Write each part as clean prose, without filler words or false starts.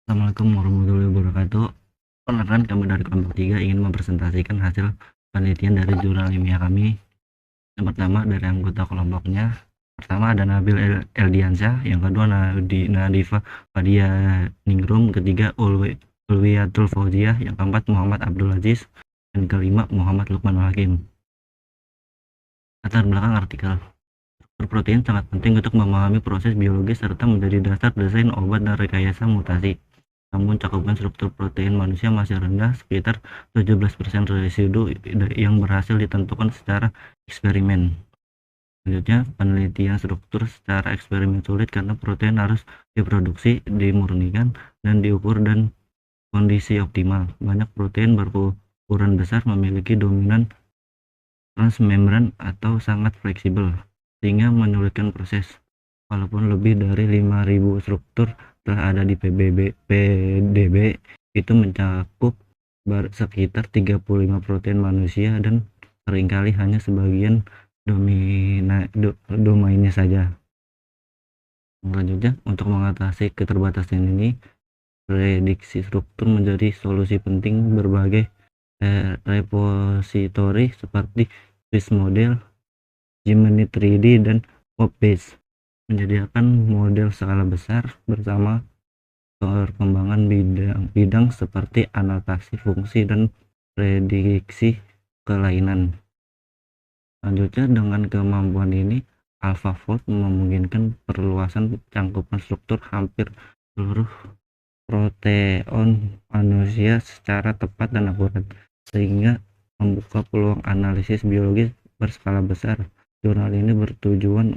Assalamualaikum warahmatullahi wabarakatuh. Perkenalkan, kami dari kelompok 3 ingin mempresentasikan hasil penelitian dari jurnal ilmiah kami. Yang pertama dari anggota kelompoknya. Pertama ada Nabil Eldiansyah, yang kedua Nadifa Fadia Ningrum, ketiga Ulwiyatul Fauziah, yang keempat Muhammad Abdul Aziz, dan kelima Muhammad Lukmanul Hakim. Latar belakang artikel. Protein sangat penting untuk memahami proses biologis serta menjadi dasar desain obat dan rekayasa mutasi. Namun cakupan struktur protein manusia masih rendah, sekitar 17% residu yang berhasil ditentukan secara eksperimen. Selanjutnya, penelitian struktur secara eksperimen sulit karena protein harus diproduksi, dimurnikan, dan diukur dan kondisi optimal. Banyak protein berukuran besar memiliki dominan transmembran atau sangat fleksibel, sehingga menyulitkan proses. Walaupun lebih dari 5.000 struktur telah ada di PDB, itu mencakup sekitar 35 protein manusia dan seringkali hanya sebagian domainnya saja. Selanjutnya, untuk mengatasi keterbatasan ini, prediksi struktur menjadi solusi penting. Berbagai repositori seperti Swiss Model, Gemini 3D, dan Web-based menyediakan model skala besar bersama perkembangan bidang seperti anotasi fungsi dan prediksi kelainan. Selanjutnya, dengan kemampuan ini, AlphaFold memungkinkan perluasan cakupan struktur hampir seluruh proteon manusia secara tepat dan akurat, sehingga membuka peluang analisis biologis berskala besar. Jurnal ini bertujuan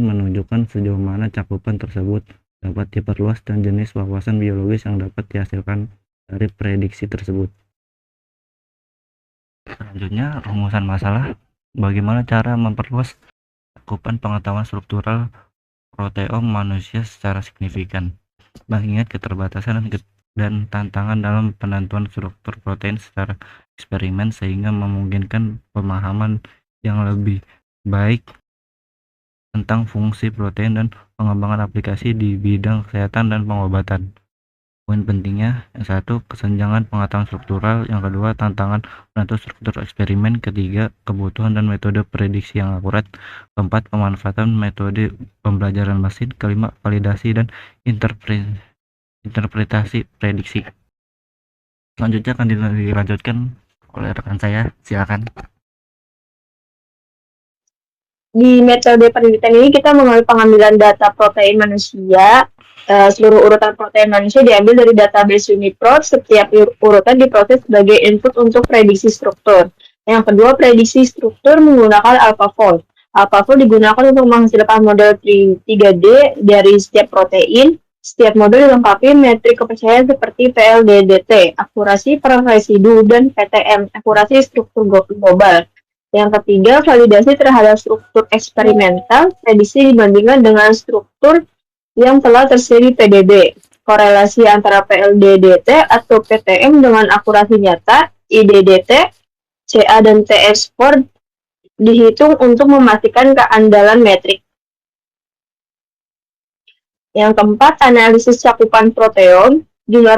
menunjukkan sejauh mana cakupan tersebut dapat diperluas dan jenis wawasan biologis yang dapat dihasilkan dari prediksi tersebut. Selanjutnya, rumusan masalah. Bagaimana cara memperluas cakupan pengetahuan struktural proteom manusia secara signifikan? Mengingat keterbatasan dan tantangan dalam penentuan struktur protein secara eksperimen, sehingga memungkinkan pemahaman yang lebih baik tentang fungsi protein dan pengembangan aplikasi di bidang kesehatan dan pengobatan. Poin pentingnya, yang satu, kesenjangan pengetahuan struktural, yang kedua, tantangan menentukan struktur eksperimen, ketiga, kebutuhan dan metode prediksi yang akurat, keempat, pemanfaatan metode pembelajaran mesin, kelima, validasi dan interpretasi prediksi. Selanjutnya akan dilanjutkan oleh rekan saya, silakan. Di metode penelitian ini kita mengambil pengambilan data protein manusia. Seluruh urutan protein manusia diambil dari database UniProt. Setiap urutan diproses sebagai input untuk prediksi struktur. Yang kedua, prediksi struktur menggunakan AlphaFold. AlphaFold digunakan untuk menghasilkan model 3D dari setiap protein. Setiap model dilengkapi metrik kepercayaan seperti PLDDT, akurasi per residu, dan PTM, akurasi struktur global. Yang ketiga, validasi terhadap struktur eksperimental, prediksi dibandingkan dengan struktur yang telah tersedia di PDB. Korelasi antara PLDDT atau PTM dengan akurasi nyata, IDDT, CA dan TS4 dihitung untuk memastikan keandalan metrik. Yang keempat, analisis cakupan proteom, jumlah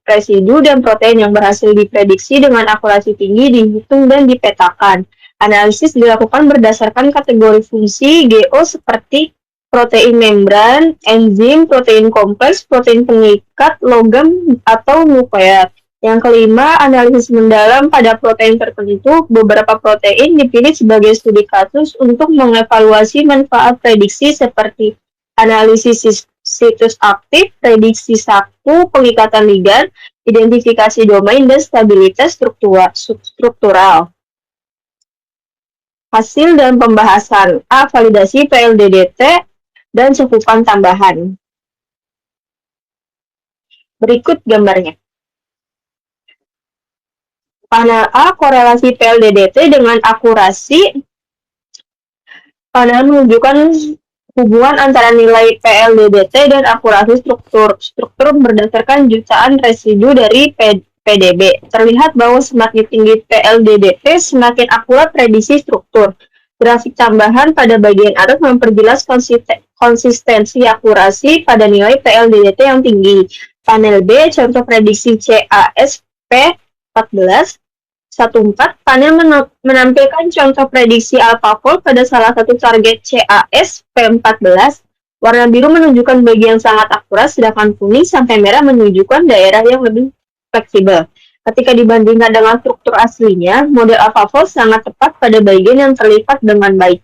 residu dan protein yang berhasil diprediksi dengan akurasi tinggi dihitung dan dipetakan. Analisis dilakukan berdasarkan kategori fungsi GO seperti protein membran, enzim, protein kompleks, protein pengikat, logam, atau nukleat. Yang kelima, analisis mendalam pada protein tertentu. Beberapa protein dipilih sebagai studi kasus untuk mengevaluasi manfaat prediksi seperti analisis situs aktif, prediksi saku, pengikatan ligan, identifikasi domain, dan stabilitas struktural. Hasil dan pembahasan. A. Validasi PLDDT dan cakupan tambahan. Berikut gambarnya. Panel A, korelasi PLDDT dengan akurasi. Panel menunjukkan hubungan antara nilai PLDDT dan akurasi struktur berdasarkan jutaan residu dari PDB. Terlihat bahwa semakin tinggi PLDDT, semakin akurat prediksi struktur. Grafik tambahan pada bagian atas memperjelas konsistensi akurasi pada nilai PLDDT yang tinggi. Panel B, contoh prediksi CASP14. 14. Panel menampilkan contoh prediksi AlphaFold pada salah satu target CASP14. Warna biru menunjukkan bagian sangat akurat, sedangkan kuning sampai merah menunjukkan daerah yang lebih fleksibel. Ketika dibandingkan dengan struktur aslinya, model AlphaFold sangat tepat pada bagian yang terlipat dengan baik.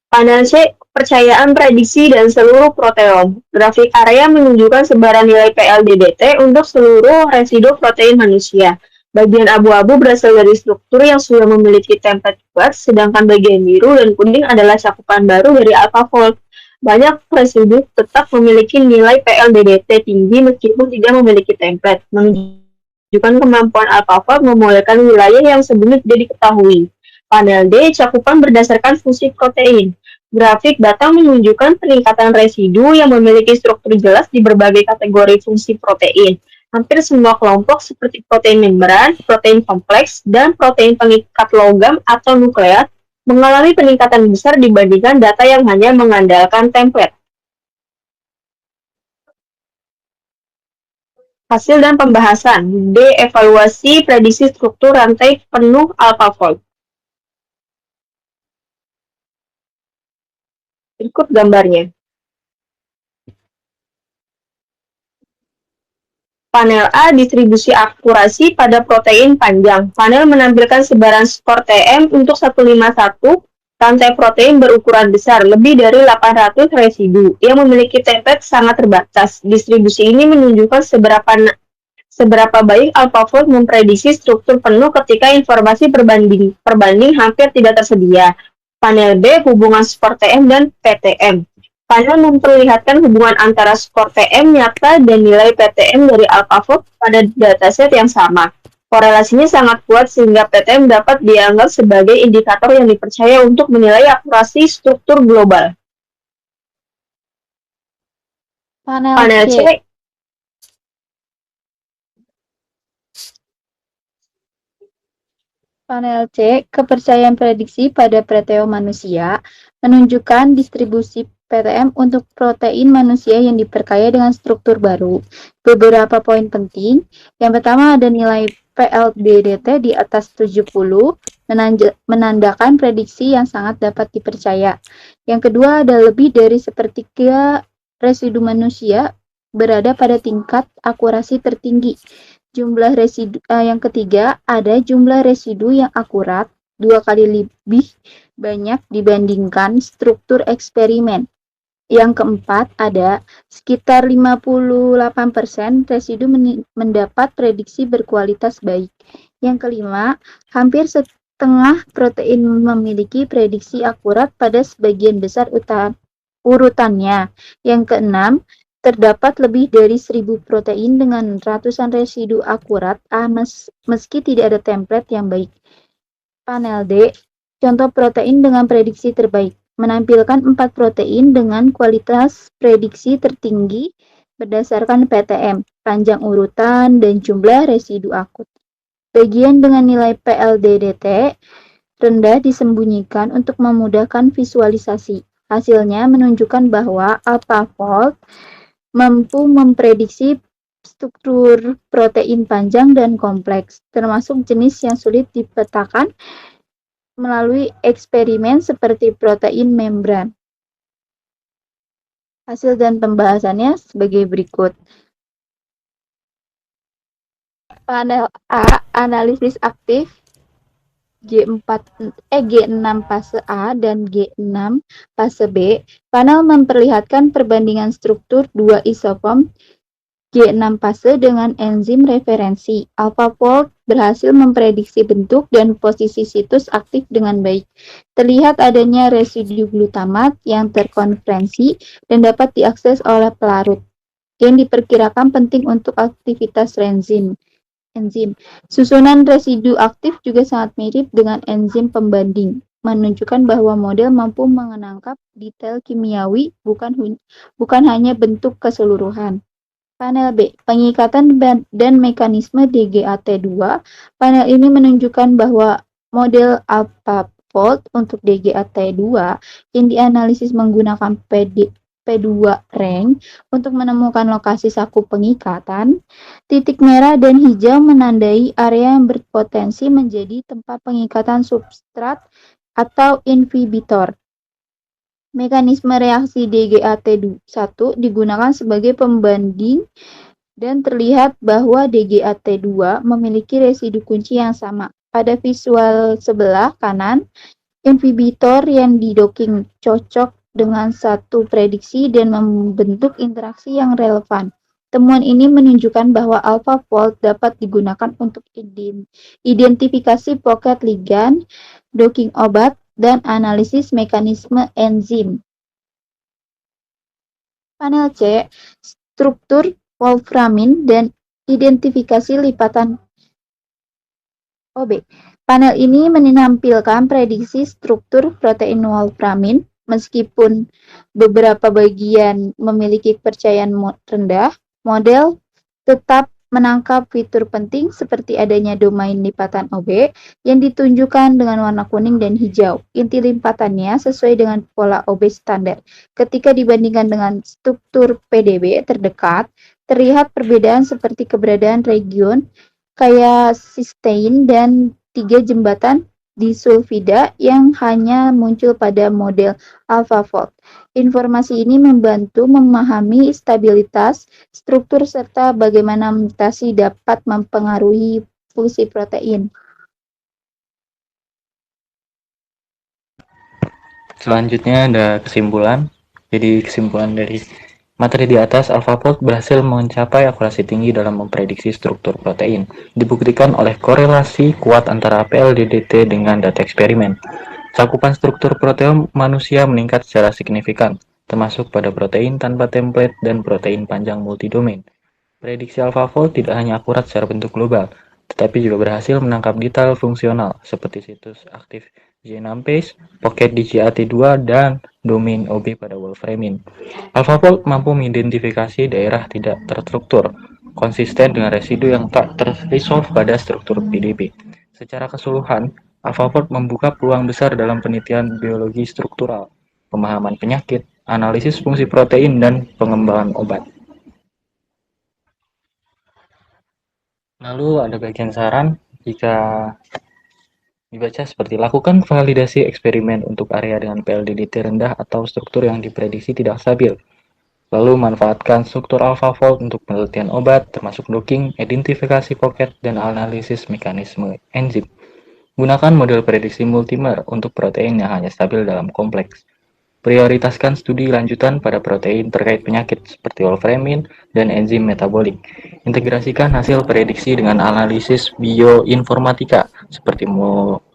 Panel C, kepercayaan prediksi dan seluruh proteom. Grafik area menunjukkan sebaran nilai PLDDT untuk seluruh residu protein manusia. Bagian abu-abu berasal dari struktur yang sudah memiliki template kuat, sedangkan bagian biru dan kuning adalah cakupan baru dari AlphaFold. Banyak residu tetap memiliki nilai PLDDT tinggi meskipun tidak memiliki template, menunjukkan kemampuan AlphaFold memulihkan wilayah yang sebelumnya tidak diketahui. Panel D, cakupan berdasarkan fungsi protein. Grafik data menunjukkan peningkatan residu yang memiliki struktur jelas di berbagai kategori fungsi protein. Hampir semua kelompok seperti protein membran, protein kompleks, dan protein pengikat logam atau nukleat mengalami peningkatan besar dibandingkan data yang hanya mengandalkan template. Hasil dan pembahasan. D. Evaluasi prediksi struktur rantai penuh AlphaFold. Berikut gambarnya. Panel A, distribusi akurasi pada protein panjang. Panel menampilkan sebaran skor TM untuk 151 rantai protein berukuran besar, lebih dari 800 residu, yang memiliki template sangat terbatas. Distribusi ini menunjukkan seberapa baik AlphaFold memprediksi struktur penuh ketika informasi perbanding hampir tidak tersedia. Panel B, hubungan skor TM dan PTM. Panel memperlihatkan hubungan antara skor TM nyata dan nilai PTM dari AlphaFold pada dataset yang sama. Korelasinya sangat kuat sehingga PTM dapat dianggap sebagai indikator yang dipercaya untuk menilai akurasi struktur global. Panel C. Panel C, kepercayaan prediksi pada proteom manusia, menunjukkan distribusi PTM untuk protein manusia yang diperkaya dengan struktur baru. Beberapa poin penting. Yang pertama ada nilai PLDDT di atas 70, menandakan prediksi yang sangat dapat dipercaya. Yang kedua ada lebih dari sepertiga residu manusia berada pada tingkat akurasi tertinggi. Jumlah residu yang ketiga ada jumlah residu yang akurat 2 kali lebih banyak dibandingkan struktur eksperimen. Yang keempat ada sekitar 58% residu mendapat prediksi berkualitas baik. Yang kelima, hampir setengah protein memiliki prediksi akurat pada sebagian besar urutannya. Yang keenam, terdapat lebih dari 1000 protein dengan ratusan residu akurat meski tidak ada template yang baik. Panel D, contoh protein dengan prediksi terbaik, menampilkan 4 protein dengan kualitas prediksi tertinggi berdasarkan PTM, panjang urutan, dan jumlah residu akut. Bagian dengan nilai PLDDT rendah disembunyikan untuk memudahkan visualisasi. Hasilnya menunjukkan bahwa AlphaFold mampu memprediksi struktur protein panjang dan kompleks, termasuk jenis yang sulit dipetakan melalui eksperimen seperti protein membran. Hasil dan pembahasannya sebagai berikut. Panel A, analisis aktif G6 fase A dan G6 fase B. Panel memperlihatkan perbandingan struktur 2 isoform G6 fase dengan enzim referensi. AlphaFold berhasil memprediksi bentuk dan posisi situs aktif dengan baik. Terlihat adanya residu glutamat yang terkonferensi dan dapat diakses oleh pelarut, yang diperkirakan penting untuk aktivitas enzim. Susunan residu aktif juga sangat mirip dengan enzim pembanding, menunjukkan bahwa model mampu menangkap detail kimiawi, bukan hanya bentuk keseluruhan. Panel B, pengikatan dan mekanisme DGAT2. Panel ini menunjukkan bahwa model AlphaFold untuk DGAT2 yang dianalisis menggunakan P2 rank untuk menemukan lokasi saku pengikatan. Titik merah dan hijau menandai area yang berpotensi menjadi tempat pengikatan substrat atau inhibitor. Mekanisme reaksi DGAT1 digunakan sebagai pembanding dan terlihat bahwa DGAT2 memiliki residu kunci yang sama. Pada visual sebelah kanan, inhibitor yang didocking cocok dengan satu prediksi dan membentuk interaksi yang relevan. Temuan ini menunjukkan bahwa AlphaFold dapat digunakan untuk identifikasi pocket ligand, docking obat, dan analisis mekanisme enzim. Panel C, struktur wolframin dan identifikasi lipatan OB. Panel ini menampilkan prediksi struktur protein wolframin, meskipun beberapa bagian memiliki kepercayaan rendah, model tetap menangkap fitur penting seperti adanya domain lipatan OB yang ditunjukkan dengan warna kuning dan hijau. Inti lipatannya sesuai dengan pola OB standar. Ketika dibandingkan dengan struktur PDB terdekat, terlihat perbedaan seperti keberadaan region kayak cysteine dan 3 jembatan disulfida yang hanya muncul pada model AlphaFold. Informasi ini membantu memahami stabilitas struktur serta bagaimana mutasi dapat mempengaruhi fungsi protein. Selanjutnya ada kesimpulan. Jadi kesimpulan dari materi di atas, AlphaFold berhasil mencapai akurasi tinggi dalam memprediksi struktur protein. Dibuktikan oleh korelasi kuat antara PLDDT dengan data eksperimen. Cakupan struktur proteom manusia meningkat secara signifikan, termasuk pada protein tanpa template dan protein panjang multidomain. Prediksi AlphaFold tidak hanya akurat secara bentuk global, tetapi juga berhasil menangkap detail fungsional seperti situs aktif Genampase, pocket DGAT2, dan domain OB pada wolframin. AlphaFold mampu mengidentifikasi daerah tidak terstruktur, konsisten dengan residu yang tak terresolve pada struktur PDB. Secara keseluruhan, AlphaFold membuka peluang besar dalam penelitian biologi struktural, pemahaman penyakit, analisis fungsi protein, dan pengembangan obat. Lalu ada bagian saran, jika dibaca seperti lakukan validasi eksperimen untuk area dengan PLDDT rendah atau struktur yang diprediksi tidak stabil. Lalu manfaatkan struktur AlphaFold untuk penelitian obat, termasuk docking, identifikasi pocket, dan analisis mekanisme enzim. Gunakan model prediksi multimer untuk protein yang hanya stabil dalam kompleks. Prioritaskan studi lanjutan pada protein terkait penyakit seperti wolframin dan enzim metabolik. Integrasikan hasil prediksi dengan analisis bioinformatika seperti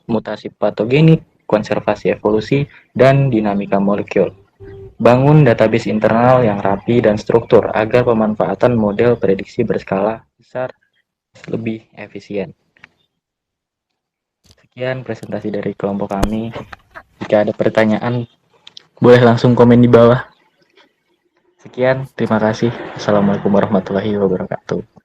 mutasi patogenik, konservasi evolusi, dan dinamika molekul. Bangun database internal yang rapi dan struktur agar pemanfaatan model prediksi berskala besar lebih efisien. Sekian presentasi dari kelompok kami. Jika ada pertanyaan, boleh langsung komen di bawah. Sekian, terima kasih. Assalamualaikum warahmatullahi wabarakatuh.